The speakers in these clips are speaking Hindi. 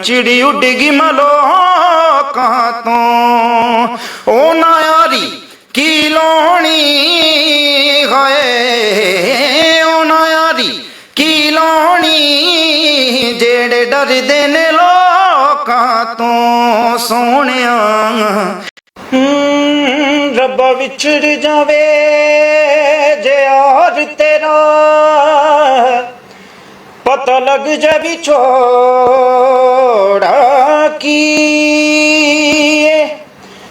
चिड़ी उड़गी मलोकां तो ओ नायारी की लोनी है, ओ नायारी की लोनी जेड़े डरदे ने लोकां तो सोहणिया। रब्बा विछड़ जावे जे यार तेरा, पता लग जा विछोड़ा की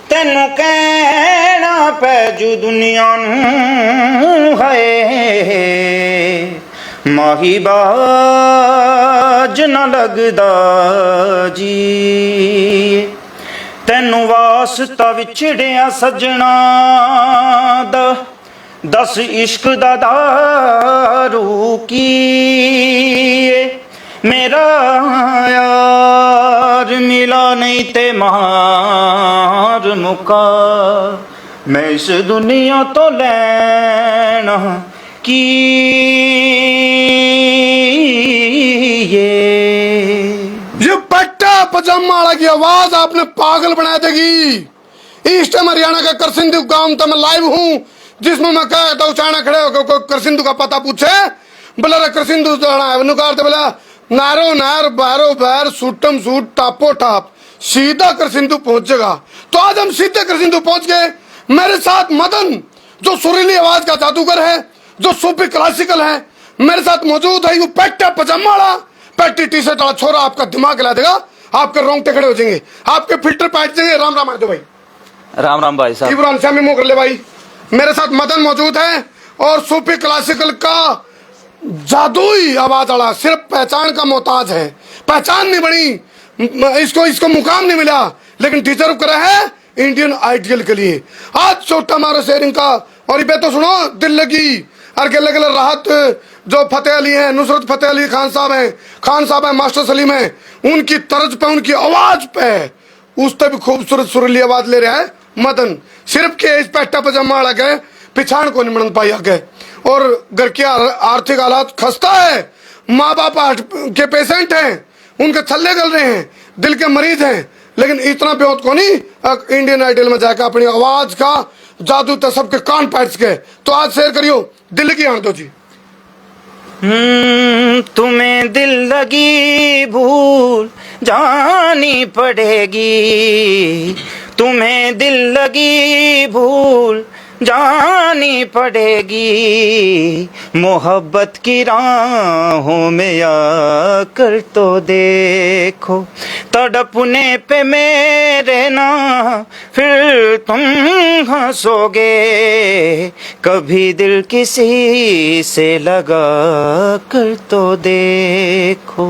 तेनू कहना पै जू दुनिया नूं है, माही बाज न लगदा जी। तेनू वास्ता विछड़िया सजना दा, दस इश्क दा दारू की मेरा यार मिला नहीं ते मार मुका, मैं इस दुनिया तो लेना की ये पट्टा पजामा वाला की आवाज आपने पागल बना देगी। ईस्ट हरियाणा का करसिंधु गांव तो मैं लाइव हूँ, जिसमें मैं कहता हूँ चाणा खड़े होकर करसिंधु का पता पूछे, बोला रे करसिंधु नुकारते बोला नारो नार बारो बार सूटम सूट टापो टाप सीधा करसिंधु पहुंचेगा। तो आज हम सीधे करसिंधु पहुंच गए। मेरे साथ मदन जो सुरीली आवाज का जादूगर है, जो सूफी क्लासिकल है, मेरे साथ मौजूद है। वो पैट्टा पजामा वाला पैटी टी शर्ट वाला छोरा आपका दिमाग हिला देगा, आपके रोंगटे खड़े हो जाएंगे, आपके फिल्टर पैट जाएंगे। राम राम दो भाई। राम राम भाई साहब। इमरान शामी मुंह कर ले भाई। मेरे साथ मदन मौजूद है और सूफी क्लासिकल का जादुई आवाज वाला सिर्फ पहचान का मोहताज है। पहचान नहीं बनी, इसको मुकाम नहीं मिला, लेकिन डिजर्व करा है इंडियन आइडियल के लिए। आज छोटा मारो शेयरिंग का। और ये तो सुनो, दिल लगी और गले गले राहत जो फतेह अली हैं, नुसरत फतेह अली खान साहब हैं, खान साहब हैं, मास्टर सलीम हैं, उनकी तर्ज पे, उनकी आवाज पे उससे भी खूबसूरत सुरीली आवाज ले रहा है मदन। सिर्फ के इस पैट्टा पजामा वाला गए पिछाड़ को नहीं बन पाया गए। और घर के आर्थिक हालात खस्ता है, माँ बाप के पेशेंट हैं, उनके छल्ले गल रहे हैं, दिल के मरीज हैं, लेकिन इतना बेहोत को नहीं इंडियन आइडल में जाकर अपनी आवाज का जादू तो सबके कान पैट गए। तो आज शेयर करियो दिल की आंटो जी। तुम्हें दिल लगी भूल जानी पड़ेगी, तुम्हें दिल लगी भूल जानी पड़ेगी, मोहब्बत की राहों में आकर तो देखो, तड़पने पे मेरे ना फिर तुम हंसोगे, कभी दिल किसी से लगा कर तो देखो।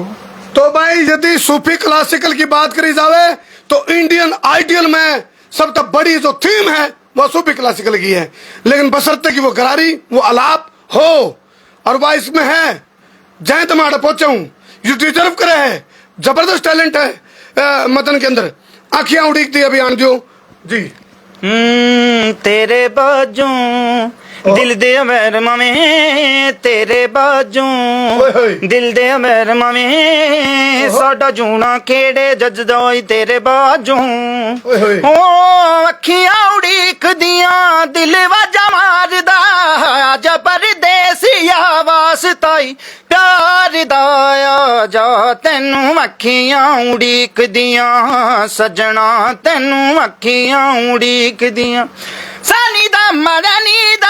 तो भाई यदि सूफी क्लासिकल की बात करी जावे तो इंडियन आइडियल में सबसे बड़ी जो थीम है वो सूफी क्लासिकल की है, लेकिन बशर्ते कि वो गरारी, वो अलाप हो। और वह इसमें है जय तमाड़ा पहुंचे हूँ, ये डिजर्व करे है, जबरदस्त टैलेंट है मदन के अंदर। आखियां उड़ीक दी अभी आन दो जी। तेरे बाजू दिल दे अमेर मामे, तेरे बाजू दिल दे अमेर मामे, साडा जूना केड़े जजदोई तेरे बाजू, ओ अखियां उड़ीक दियां दिल वाजा मारदा, आजा परदेसिया वास्ताई प्यार दाया जा, तेनू अखियां उड़ीक दियां सजना, तेनू अखियां उड़ीक दियां। सानी दा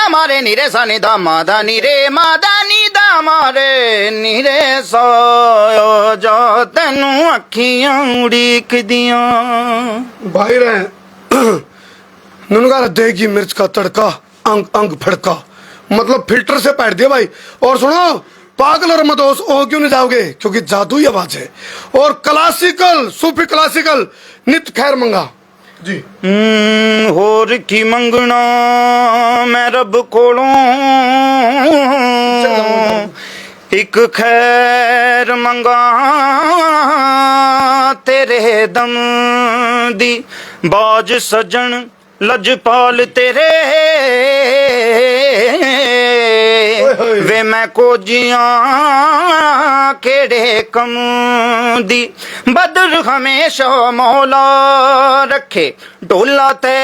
मारे नीरे सानी दा मादा नीरे मादा नी दा मारे नीरे सो जा, तेनू अखियां उड़ीक दियां। भाई रहे नुनगा देगी मिर्च का तड़का, अंग अंग फड़का, मतलब फिल्टर से पैट दिया भाई। और सुनो, पागल और मदोस ओ क्यों नहीं जाओगे, क्योंकि जादुई आवाज है। और क्लासिकल सूफी क्लासिकल नित खैर मंगा जी। होर की मंगना मैं रब कोलों, एक खैर मंगा तेरे दम दी, बाज सजन लजपाल तेरे होए होए। वे मैं कोजियां केड़े कम दी बदर हमेशा मौला रखे डोला ते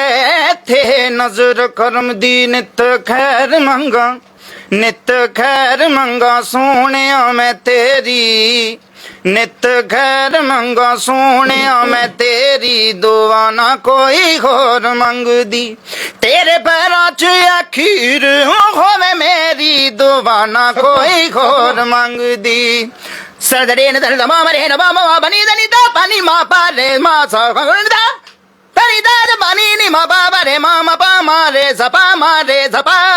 थे नजर करम दी नित खैर मंगा नित खैर मंगा सोनिया मैं तेरी नित खैर मंगा सोनिया मैं तेरी दुआ ना कोई होर मंगदी तेरे पैरां च अखीर होवे मेरी दुआ ना कोई होर मंगदी सरदरे न दर मा मरे न मा बनी दनी दा पानी मा पारे मा सा दा तरी दा बनी नी मा बा रे मा पा मारे झपा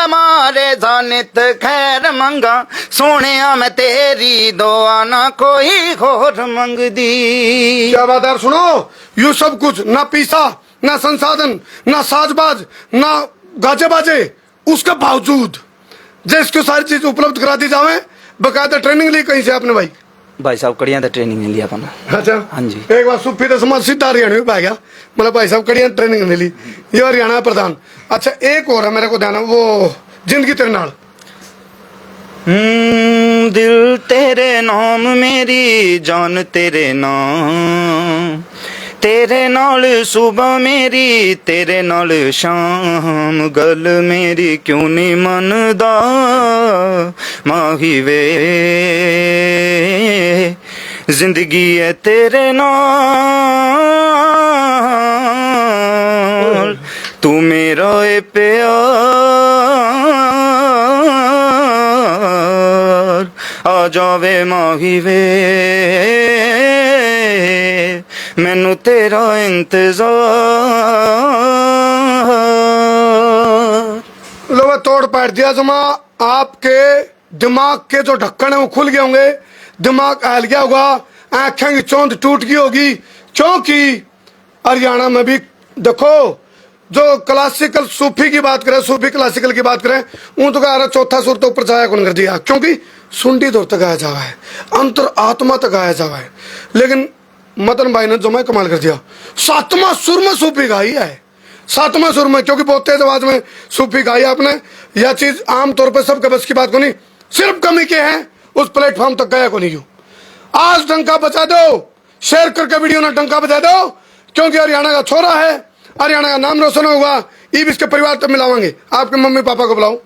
मारे नित खैर मंगा सोनिया मैं तेरी दुआ ना कोई होर मंगदी। क्या बात है, सुनो, यू सब कुछ ना पीसा ना संसाधन ना साजबाज ना गाजे बाजे, उसके बावजूद जिसको सारी चीज उपलब्ध करा दी जावे, बकायदा ट्रेनिंग ली कहीं से आपने भाई साहब कड़ियां ट्रेनिंग नहीं लिया अपन। अच्छा हाँ जी। एक बार सूफी तो समाज सीधा हरियाणा में पा गया, मतलब भाई साहब कड़ियां ट्रेनिंग नहीं ली, ये हरियाणा प्रधान। अच्छा एक और है मेरे को ध्यान है, वो जिंदगी तेरे नाल। दिल तेरे नाम मेरी जान तेरे नाम तेरे नाल सुबह मेरी तेरे नाल शाम गल मेरी क्यों नहीं मनदा माही वे जिंदगी है तेरे नाल तू मेरा ए प्यार आ जावे माही वे मैनू तेरा इंतजार। लो तोड़ पैट दिया जमा, आपके दिमाग के जो ढक्कन है वो खुल गए होंगे, दिमाग हिल गया होगा, आंखें की चौंध टूट गई होगी, क्योंकि हरियाणा में भी देखो जो क्लासिकल सूफी की बात करें, सूफी क्लासिकल की बात करें, ऊँ तो कह चौथा सुर तो ऊपर जाया कौन कर दिया, क्योंकि सुंडी दूर तक गाया जावा है, अंतर आत्मा तक गाया जावा है। लेकिन मदन भाई ने जो मैं कमाल कर दिया, सातवां सुर में सूफी गाई है, सातवां सुर में, क्योंकि बहुत तेज आवाज में सूफी गाई आपने। यह चीज आमतौर पर सबके बस की बात को नहीं, सिर्फ कमी के हैं उस प्लेटफॉर्म तक गया को नहीं। क्यों आज डंका बजा दो, शेयर करके वीडियो ना डंका बजा दो, क्योंकि हरियाणा का छोरा है, हरियाणा का नाम रोशन होगा। ईब इसके परिवार तक मिलावांगे, आपके मम्मी पापा को बुलाओ।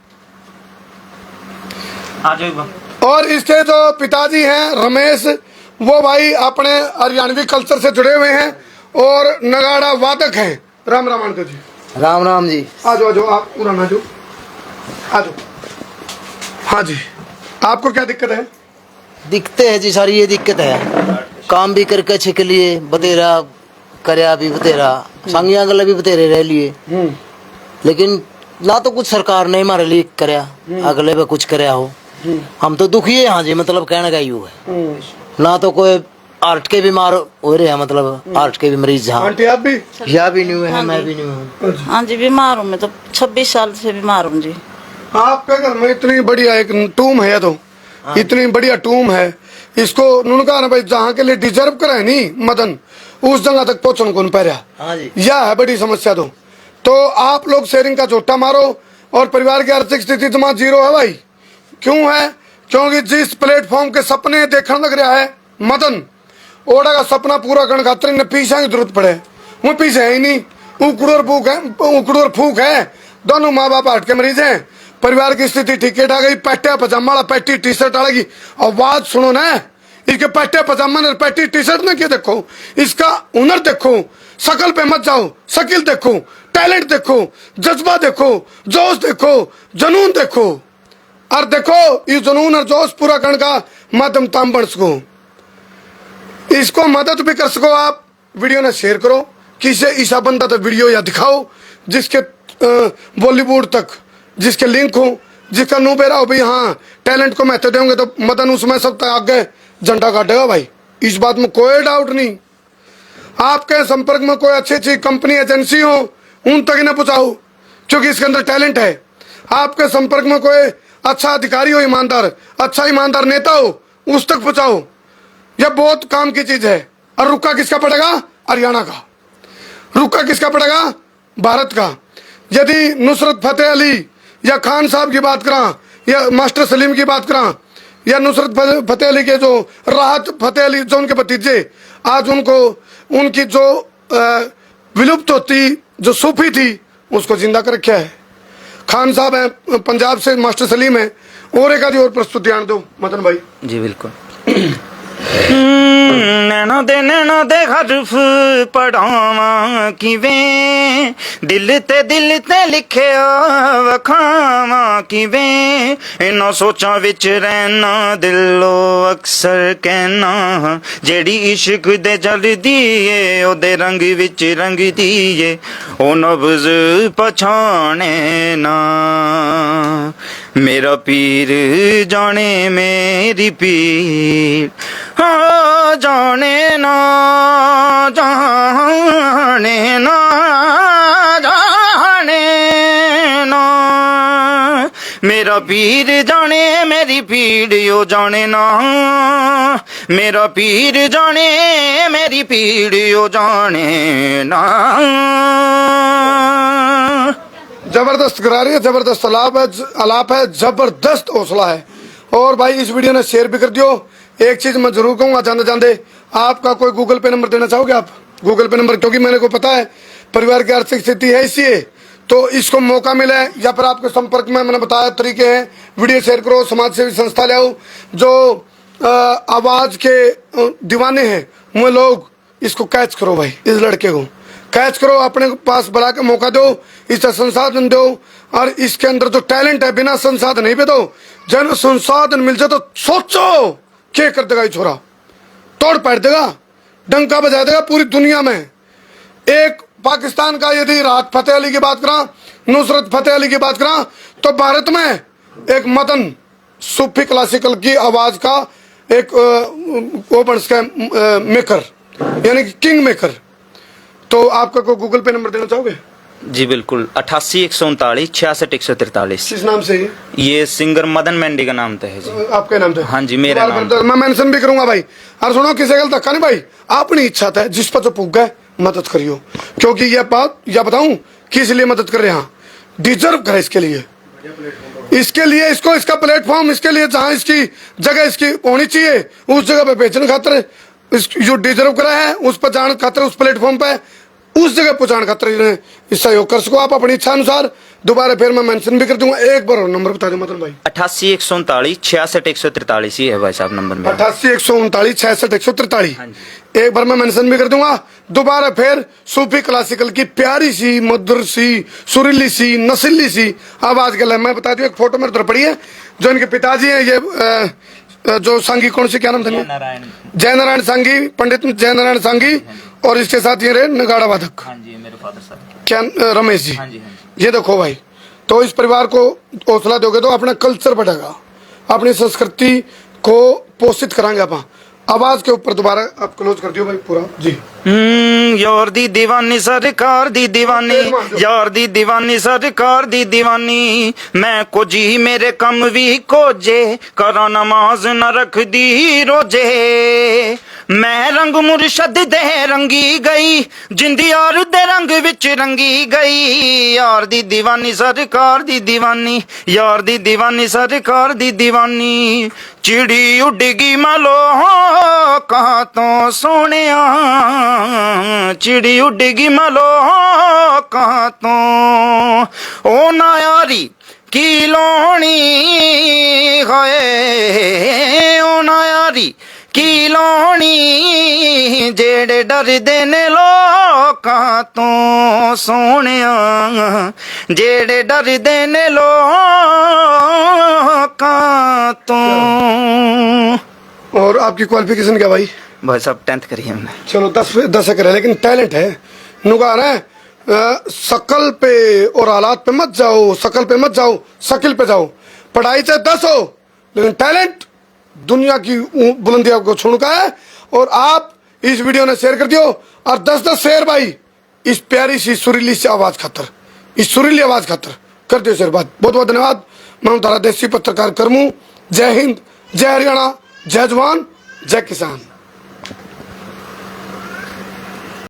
और इसके जो पिताजी हैं रमेश, वो भाई अपने हरियाणवी कल्चर से जुड़े हुए हैं और नगाड़ा वादक हैं। राम राम आंटी जी। राम राम जी। आ जाओ आप पुराना जो आ जाओ। हाँ जी, आपको क्या दिक्कत है? दिखते है जी सारी ये दिक्कत है, काम भी करके अच्छे के लिए बतेरा करया भी बतेरा, संगिया गला भी बतेरे रह लिए, लेकिन ना तो कुछ सरकार ने हमारे लिए करया, अगले पे कुछ करया हो। हम तो दुखी है। हाँ जी, मतलब कहने का यू है, ना तो कोई हार्ट के बीमार हो रहे हैं, मतलब हार्ट के भी मरीज। हाँ आंटी आप भी? या भी नहीं हुए हैं, मैं भी नहीं हूँ। हाँ जी, बीमार हूँ मैं तो 26 साल से बीमार हूँ जी। आपके घर में इतनी बढ़िया एक टूम है, तो इतनी बढ़िया टूम है, इसको उन्होंने कहा ना भाई जहाँ के लिए डिजर्व करे नहीं मदन, उस जगह तक पहुंचने को नहीं पा रहा। हाँ जी, यह है बड़ी समस्या। तो आप लोग शेयरिंग का झोटा मारो, और परिवार की आर्थिक स्थिति जमा जीरो है भाई। क्यों है? क्योंकि जिस प्लेटफॉर्म के सपने देखने लग रहा है मदन, ओड़ा का सपना पूरा करने खातिर ने पीछा की जरूरत पड़े, वो पीछे है ही नहीं, उकड़ूर फूक है, दोनों माँ बाप हार्ट के मरीज हैं, परिवार की स्थिति ठीक ठाक गई, पैटे पजामा पैटी टी शर्ट आएगी। आवाज सुनो ना, इसके पैटे पजामा ने पैटी टी शर्ट ने क्या देखो, इसका हुनर देखो, शकल पे मत जाओ, शकील देखो, टैलेंट देखो, जज्बा देखो, जोश देखो, जुनून देखो, और देखो ये जुनून और जोश पूरा करने का माध्यम ताम बन सको, इसको मदद भी कर सको। आप वीडियो ने शेयर करो, किसे ईसा बंदा तो वीडियो या दिखाओ जिसके बॉलीवुड तक जिसके लिंक हो, जिसका नु बेरा हो भाई, हाँ टैलेंट को महत्व देंगे तो मदन उसमें सब तक आगे झंडा काटेगा भाई, इस बात में कोई डाउट नहीं। आपके संपर्क में कोई अच्छी कंपनी एजेंसी हो, उन तक न पहुंचाओ, क्योंकि इसके अंदर टैलेंट है। आपके संपर्क में कोई अच्छा अधिकारी हो, ईमानदार, अच्छा ईमानदार नेता हो, उस तक पहुंचाओ, यह बहुत काम की चीज है। और रुका किसका पड़ेगा? हरियाणा का। रुका किसका पड़ेगा? भारत का। यदि नुसरत फतेह अली या खान साहब की बात करा, या मास्टर सलीम की बात करा, या नुसरत फतेह अली के जो राहत फतेह अली जो उनके भतीजे, आज उनको उनकी जो विलुप्त होती जो सूफी थी उसको जिंदा कर रखा है। खान साहब हैं पंजाब से, मास्टर सलीम है, और एक आधी और प्रस्तुति आने दो मदन भाई। जी बिल्कुल। नैना दे हरफ पढ़ावा किवें, दिल ते लिखिया वखावा किवें, इन्हां सोचां विच रहना दिलो अक्सर कहना, जेड़ी इश्क दे जलदी ए ओदे रंग विच रंगदी ए, ओ नब्ज़ पछाणे ना, मेरा पीर जाने मेरी पीर, हाँ जाने ना जाने ना जाने ना, मेरा पीर जाने मेरी पीड़ यो जाने ना, मेरा पीर जाने मेरी पीड़ यो जाने ना। जबरदस्त करा रही है, जबरदस्त आलाप है, जबरदस्त हौसला है। और भाई इस वीडियो ने शेयर भी कर दियो। एक चीज मैं जरूर कहूंगा जाते जाते, आपका कोई गूगल पे नंबर देना चाहोगे आप? गूगल पे नंबर, क्योंकि मेरे को पता है परिवार की आर्थिक स्थिति है इसलिए, तो इसको मौका मिले या फिर आपके संपर्क में मैंने बताया तरीके हैं, वीडियो शेयर करो, समाज सेवी संस्था ले आओ, जो आवाज के दीवाने हैं वो लोग, इसको कैच करो भाई, इस लड़के को कैच करो, अपने पास बुला के मौका दो, इसका संसाधन दो, और इसके अंदर जो टैलेंट है बिना संसाधन नहीं पे दो, जन संसाधन मिल जाए तो सोचो क्या कर देगा ये छोरा, तोड़ पाड़ देगा, डंका बजा देगा पूरी दुनिया में। एक पाकिस्तान का यदि राहत फतेह अली की बात करा, नुसरत फतेह अली की बात करा, तो भारत में एक मदन सूफी क्लासिकल की आवाज का एक ओपन्स का मेकर, यानी कि किंग मेकर। तो आपका कोई गूगल पे नंबर देना चाहोगे? जी बिल्कुल, 88 139 66 143। किस नाम से? ये सिंगर मदन मेंढी का नाम तो है जी। आपके नाम से? हाँ जी, मेरा नाम तो। मैं मेंशन भी करूंगा भाई। और सुनो, किसी गल धक्का नहीं भाई, अपनी इच्छा था, जिस पर जो पुग गए मदद करियो, क्योंकि ये बात या बताऊं किस लिए मदद कर रहे हैं, डिजर्व करे इसके लिए, इसके लिए इसको, इसका प्लेटफॉर्म इसके लिए, जहां इसकी जगह इसकी होनी चाहिए उस जगह पे बेचने खातर, जो डिजर्व करा है उस पर जाने खातर, उस प्लेटफॉर्म पे उस जगह पहुंचाने खातर सहयोग कर सको आप अपनी इच्छा अनुसार। दोबारा फिर मैं मेंशन भी कर दूंगा, एक बार और नंबर बता दो मतलब भाई। 88 139 66 143 ही है भाई साहब नंबर में। 88 139 66 143। एक बार मैं मेंशन भी कर दूंगा। दोबारा फिर सूफी क्लासिकल की प्यारी सी, मधुर सी, सुरीली सी, नसीली सी आवाज के लिए मैं बता दूं, एक फोटो मेरे तरफ पड़ी है, जो इनके पिताजी हैं, ये जो सांगी, कौन से क्या नाम था? जय नारायण सांगी, पंडित जय नारायण सांगी, और इसके साथ ये रहे नगाड़ा वादक, हाँ जी, मेरे फादर साहब क्या, रमेश जी। हाँ जी, हाँ ये देखो भाई, तो इस परिवार को हौसला दोगे तो अपना कल्चर बढ़ेगा, अपनी संस्कृति को पोषित कराएंगे आप। आवाज के ऊपर दोबारा आप क्लोज कर दियो भाई पूरा जी। यार दी दीवानी सरकार दी दीवानी, यार दी दीवानी सरकार दी दीवानी, मैं को जी मेरे कम भी कोजे, करा नमाज न रख दी रोजे, मैं रंग मुर्शद दे रंगी गई, जिंदी यार दे रंग विच रंगी गई, यार दी दीवानी सरकार दी दीवानी, यार दी दीवानी सरकार दी दीवानी, चिड़ी उड़गी मालो कहाँ तो सोनिया, चिड़ी उड़गी मालो कहाँ तो, ओ नायारी की लोनी है, ओ नायारी की लोनी, जेड़े डर देने लोकां तो सोनिया, जेड़े डर देने लोकां तो। और आपकी क्वालिफिकेशन क्या भाई? भाई साहब 10th करी हमने। चलो 10 करे, लेकिन टैलेंट है, नुगार है। शकल पे और हालात पे मत जाओ, शकल पे मत जाओ, शकील पे जाओ। पढ़ाई चाहे 10 हो, लेकिन टैलेंट दुनिया की बुलंदियों को छूका है। और आप इस वीडियो ने शेयर कर दियो, और 10-10 शेयर भाई इस प्यारी सी सुरीली सी आवाज खातर, इस सुरीली आवाज खातर कर दियो शेयर। बहुत बहुत धन्यवाद। मैं हूं तारा देसी पत्रकार करमू। जय हिंद, जय हरियाणा, जय जवान, जय किसान।